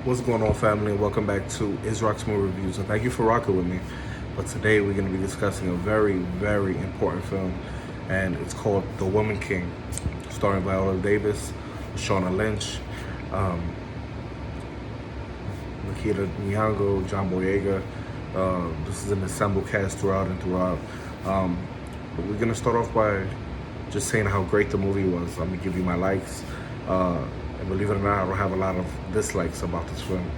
What's going on, family, and welcome back to Rock's Movie Reviews, and thank you for rocking with me. But today we're going to be discussing a very, very important film, and it's called The Woman King, starring Viola Davis, Lashawna Lynch, um, Nikita Nyong'o, John Boyega. This is an ensemble cast throughout and throughout. But we're going to start off by just saying how great the movie was. I'm going to give you my likes. And believe it or not, I don't have a lot of dislikes about this film.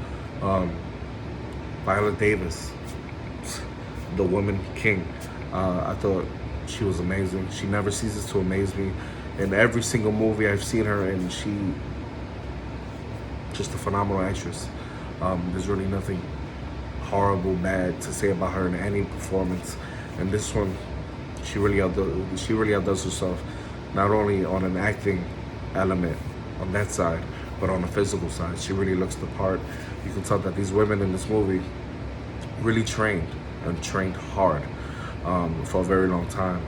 Viola Davis, the Woman King. I thought she was amazing. She never ceases to amaze me. In every single movie I've seen her in, she just a phenomenal actress. There's really nothing horrible, bad to say about her in any performance. And this one, she really outdoes herself, not only on an acting element on that side, but on the physical side. She really looks the part. You can tell that these women in this movie really trained and trained hard for a very long time.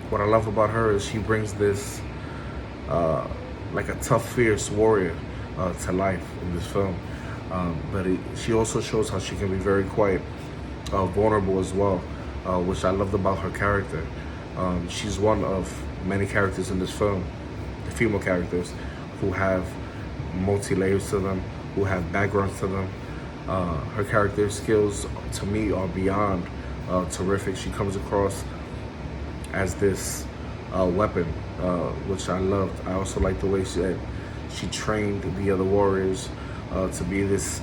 What I love about her is she brings this like a tough, fierce warrior to life in this film. She also shows how she can be very quiet, vulnerable as well, which I loved about her character. She's one of many characters in this film, the female characters, who have multi-layers to them, who have backgrounds to them. Her character skills, to me, are beyond terrific. She comes across as this weapon, which I loved. I also like the way she trained the other warriors to be this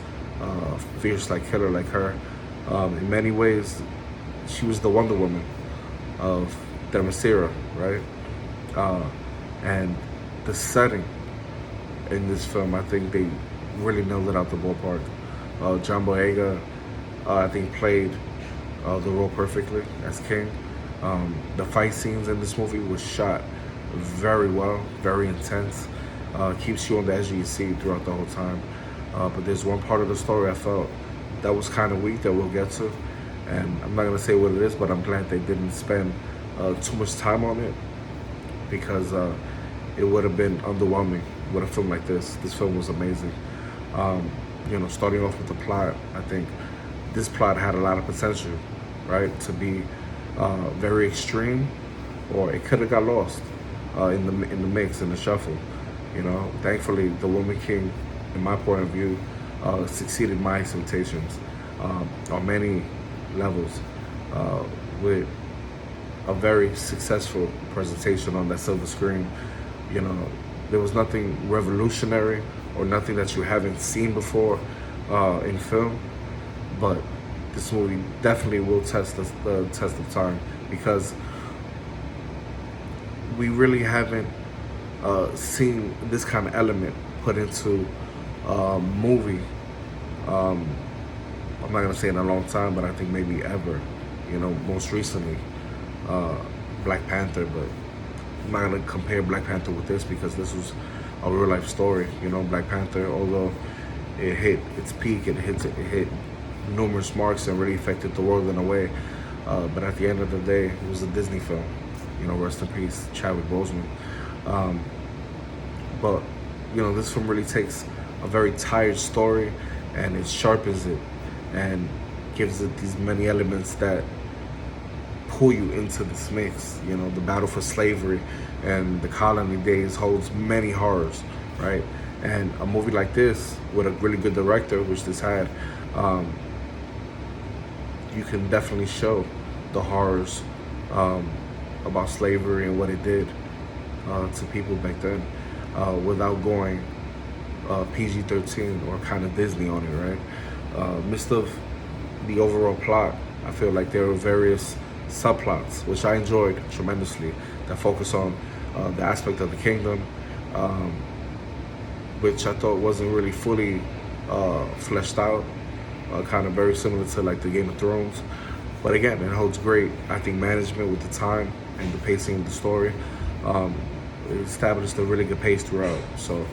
fierce like killer like her. In many ways, she was the Wonder Woman of Themyscira, right? And the setting in this film, I think they really nailed it out the ballpark. John Boyega, I think, played the role perfectly as King. The fight scenes in this movie was shot very well, very intense. Keeps you on the edge of your seat throughout the whole time. But there's one part of the story I felt that was kind of weak that we'll get to. And I'm not going to say what it is, but I'm glad they didn't spend too much time on it, because it would have been underwhelming with a film like this. This film was amazing. Starting off with the plot, I think this plot had a lot of potential, right, to be very extreme, or it could have got lost in the mix, in the shuffle. Thankfully, The Woman King, in my point of view, succeeded my expectations on many levels, with a very successful presentation on that silver screen. There was nothing revolutionary or nothing that you haven't seen before in film, but this movie definitely will test the test of time, because we really haven't seen this kind of element put into a movie. I'm not gonna say in a long time, but I think maybe ever. Most recently, Black Panther, but I'm not gonna compare Black Panther with this, because this was a real life story. Black Panther, although it hit its peak, it hit numerous marks and really affected the world in a way. But at the end of the day, it was a Disney film. Rest in peace, Chadwick Boseman. But this film really takes a very tired story and it sharpens it and gives it these many elements that pull you into this mix. The battle for slavery and the colony days holds many horrors, right? And a movie like this with a really good director, which this had, you can definitely show the horrors about slavery and what it did to people back then, without going PG-13 or kind of Disney on it, right? Midst of the overall plot, I feel like there were various subplots, which I enjoyed tremendously, that focus on the aspect of the kingdom, which I thought wasn't really fully fleshed out, kind of very similar to like the Game of Thrones. But again, it holds great, I think, management with the time and the pacing of the story. It established a really good pace throughout, so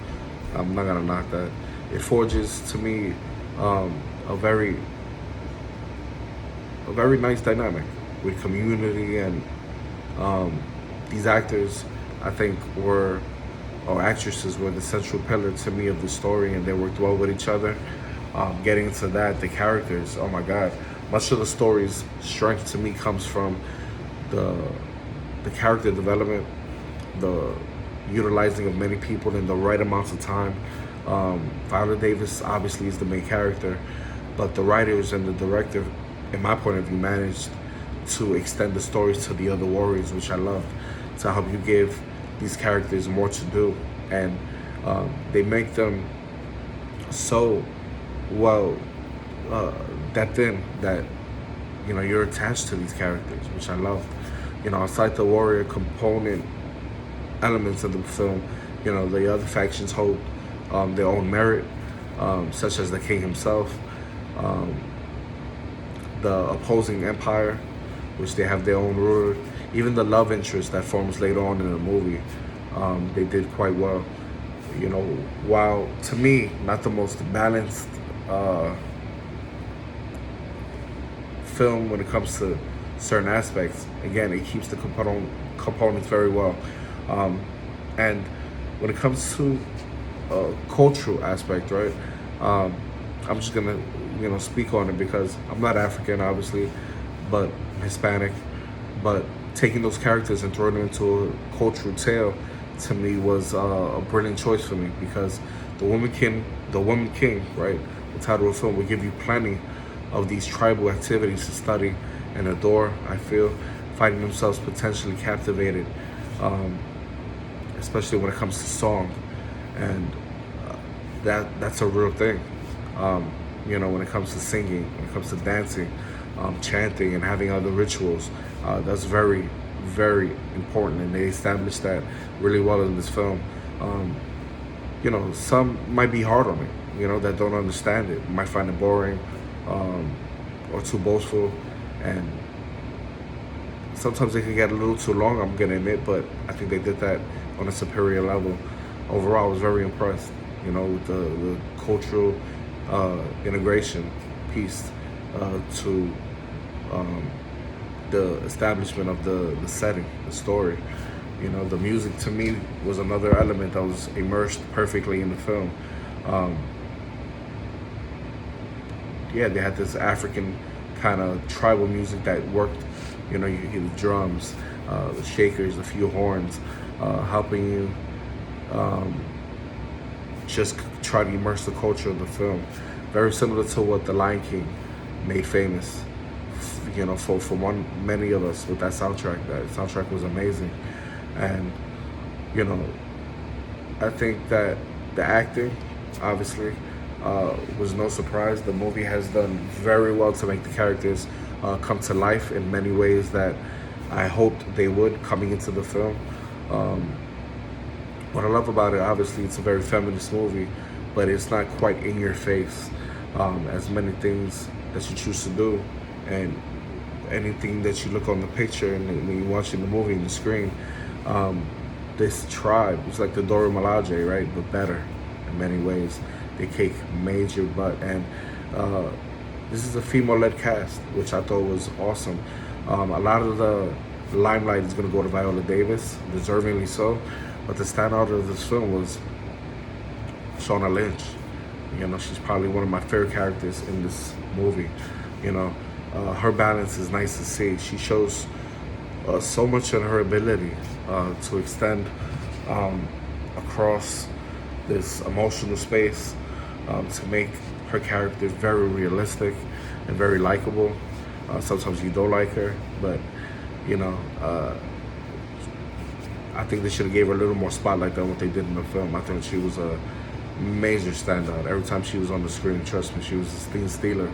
I'm not gonna knock that. It forges, to me, a very nice dynamic with community, and these actors, I think, were or actresses were the central pillar to me of the story, and they worked well with each other. Getting into that, the characters, oh my God, much of the story's strength to me comes from the character development, the utilizing of many people in the right amounts of time. Viola Davis obviously is the main character, but the writers and the director, in my point of view, managed to extend the stories to the other warriors, which I loved, to help you give these characters more to do. And they make them so well depth in that, you know, you're attached to these characters, which I love. You know, aside the warrior component elements of the film, you know, the other factions hold their own merit, such as the king himself, the opposing empire, which they have their own ruler, even the love interest that forms later on in the movie. They did quite well. You know, while to me, not the most balanced film when it comes to certain aspects, again, it keeps the components very well. And when it comes to cultural aspect, right? I'm just gonna, you know, speak on it because I'm not African, obviously, but Hispanic. But taking those characters and throwing them into a cultural tale, to me, was a brilliant choice for me, because the Woman King, right? The title of the film will give you plenty of these tribal activities to study and adore. I feel finding themselves potentially captivated, especially when it comes to song, and that's a real thing. You know, when it comes to singing, when it comes to dancing, chanting, and having other rituals, that's very, very important, and they established that really well in this film. You know, some might be hard on it, you know, that don't understand it, might find it boring, or too boastful, and sometimes it can get a little too long, I'm gonna admit, but I think they did that on a superior level. Overall, I was very impressed, you know, with the cultural integration piece to the establishment of the setting, the story. You know, the music to me was another element that was immersed perfectly in the film. Yeah, they had this African kind of tribal music that worked. You know, you hear the drums, the shakers, a few horns, helping you just try to immerse the culture of the film. Very similar to what The Lion King made famous, you know, for many of us with that soundtrack. That soundtrack was amazing. And, you know, I think that the acting, obviously, was no surprise. The movie has done very well to make the characters come to life in many ways that I hoped they would coming into the film. What I love about it, obviously, it's a very feminist movie, but it's not quite in your face as many things that you choose to do, and anything that you look on the picture and when you're watching the movie in the screen. This tribe is like the Dora Milaje, right? But better in many ways. They kick major butt, and this is a female-led cast, which I thought was awesome. A lot of the limelight is going to go to Viola Davis, deservingly so. But the standout of this film was Lashawna Lynch. You know, she's probably one of my favorite characters in this movie. You know, her balance is nice to see. She shows so much in her ability to extend across this emotional space, to make her character very realistic and very likable. Sometimes you don't like her, but, you know, I think they should have gave her a little more spotlight than what they did in the film. I think she was a major standout. Every time she was on the screen, trust me, she was a scene stealer.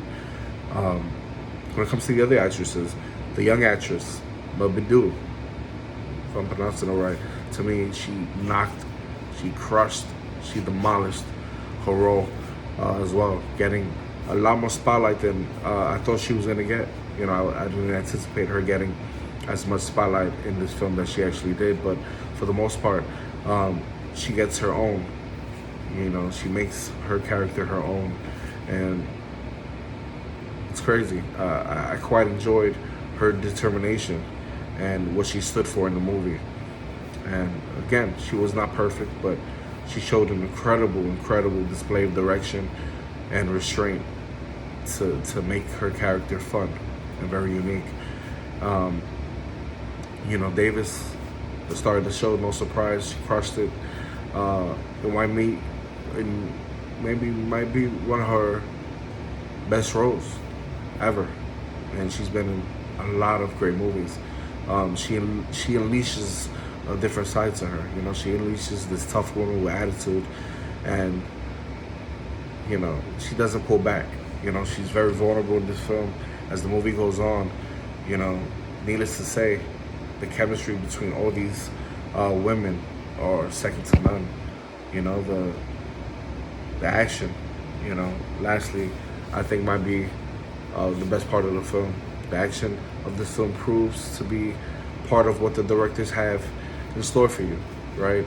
When it comes to the other actresses, the young actress, Babidu, if I'm pronouncing it right, to me, she knocked, she crushed, she demolished her role as well, getting a lot more spotlight than I thought she was going to get. You know, I didn't anticipate her getting as much spotlight in this film that she actually did, but for the most part, she gets her own. You know, she makes her character her own, and it's crazy. I quite enjoyed her determination and what she stood for in the movie. And again, she was not perfect, but she showed an incredible display of direction and restraint to make her character fun and very unique. Um, Davis, the star of the show, no surprise, she crushed it. It might be one of her best roles ever, and she's been in a lot of great movies. She unleashes a different side to her. She unleashes this tough woman with attitude, and she doesn't pull back. She's very vulnerable in this film. As the movie goes on, needless to say, the chemistry between all these women are second to none. The action, lastly, I think might be the best part of the film. The action of this film proves to be part of what the directors have in store for you, right?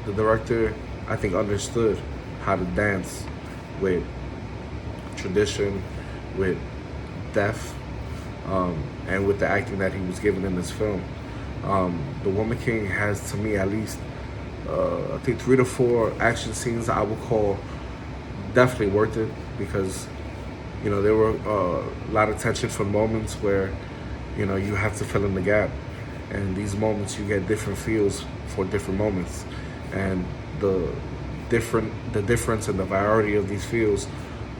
The director, I think, understood how to dance with tradition, with death, and with the acting that he was given in this film. The Woman King has, to me at least, I think 3 to 4 action scenes I would call definitely worth it, because there were a lot of tension for moments where you have to fill in the gap, and these moments you get different feels for different moments, and the difference and the variety of these feels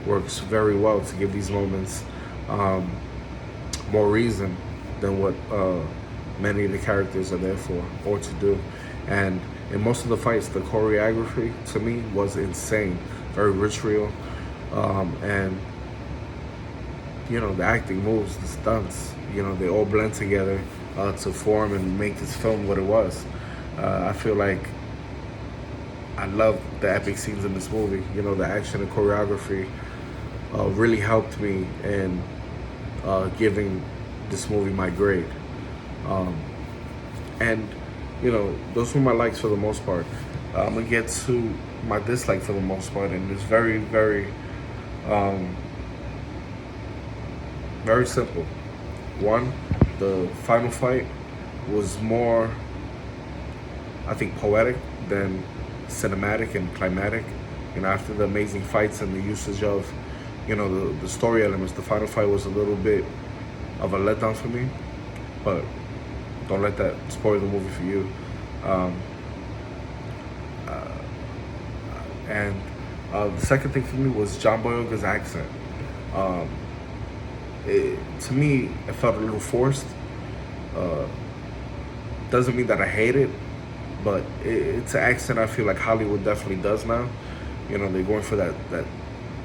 works very well to give these moments more reason than what many of the characters are there for or to do. And in most of the fights, the choreography to me was insane, very ritual, and the acting moves, the stunts, they all blend together to form and make this film what it was. I feel like I love the epic scenes in this movie. The action and choreography really helped me in giving this movie my grade. And those were my likes for the most part. I'm gonna get to my dislike for the most part, and it's very, very simple. One, the final fight was more, I think, poetic than cinematic and climatic. After the amazing fights and the usage of, the story elements, the final fight was a little bit of a letdown for me. But don't let that spoil the movie for you. And the second thing for me was John Boyega's accent. To me, it felt a little forced. Doesn't mean that I hate it, but it's an accent I feel like Hollywood definitely does now. They're going for that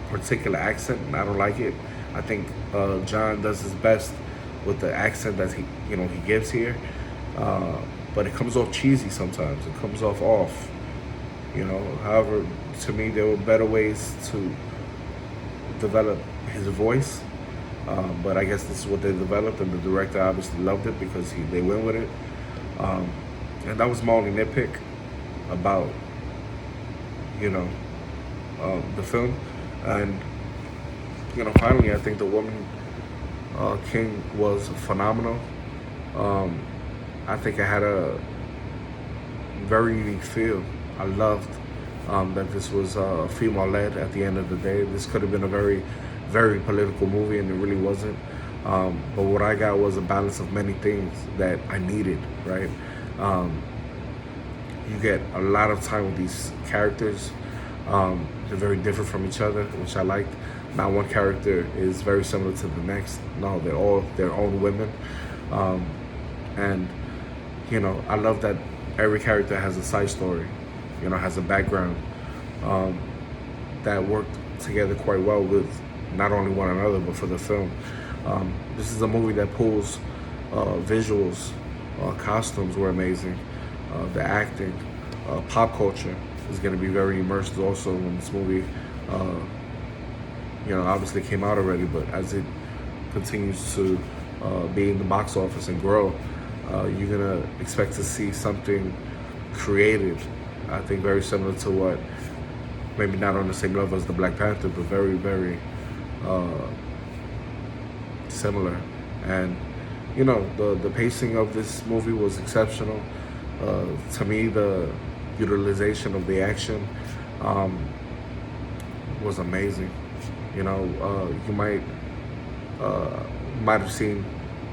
particular accent, and I don't like it. I think John does his best with the accent that he gives here, but it comes off cheesy sometimes. It comes off. However, to me, there were better ways to develop his voice. But I guess this is what they developed, and the director obviously loved it because they went with it. And that was my only nitpick about, the film. And, finally, I think The Woman King was phenomenal. I think it had a very unique feel. I loved that this was female-led at the end of the day. This could have been a very, very political movie, and it really wasn't. But what I got was a balance of many things that I needed, right? You get a lot of time with these characters. They're very different from each other, which I liked. Not one character is very similar to the next. No, they're all their own women. And, I love that every character has a side story, has a background that worked together quite well with not only one another, but for the film. This is a movie that pulls visuals, costumes were amazing, the acting, pop culture is going to be very immersed also when this movie, obviously came out already, but as it continues to be in the box office and grow, you're going to expect to see something creative, I think very similar to what, maybe not on the same level as the Black Panther, but very, very similar. And the pacing of this movie was exceptional. To me, the utilization of the action was amazing. You know, you might have seen,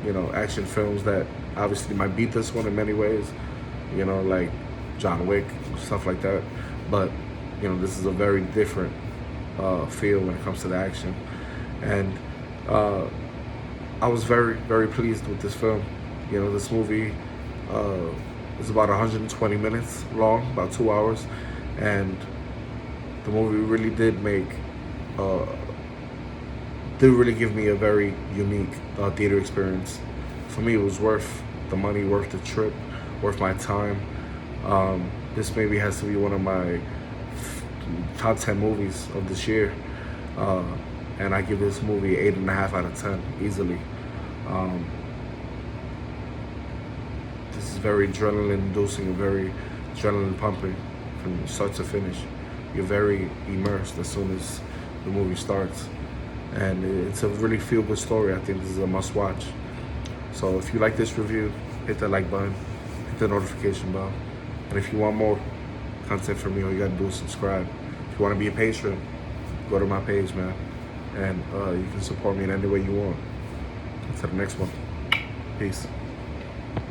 you know, action films that obviously might beat this one in many ways. You know, like John Wick, stuff like that. But you know, this is a very different feel when it comes to the action, and I was very pleased with this film. You know, this movie is about 120 minutes long, about 2 hours, and the movie really did really give me a very unique theater experience. For me, it was worth the money, worth the trip, worth my time. This maybe has to be one of my top 10 movies of this year, and I give this movie 8.5 out of 10 easily. This is very adrenaline-inducing and very adrenaline-pumping from start to finish. You're very immersed as soon as the movie starts, and it's a really feel-good story. I think this is a must-watch. So if you like this review, hit that like button, hit the notification bell, and if you want more content from me, all you gotta do is subscribe. If you want to be a patron, go to my page, man, and you can support me in any way you want. Until the next one, peace.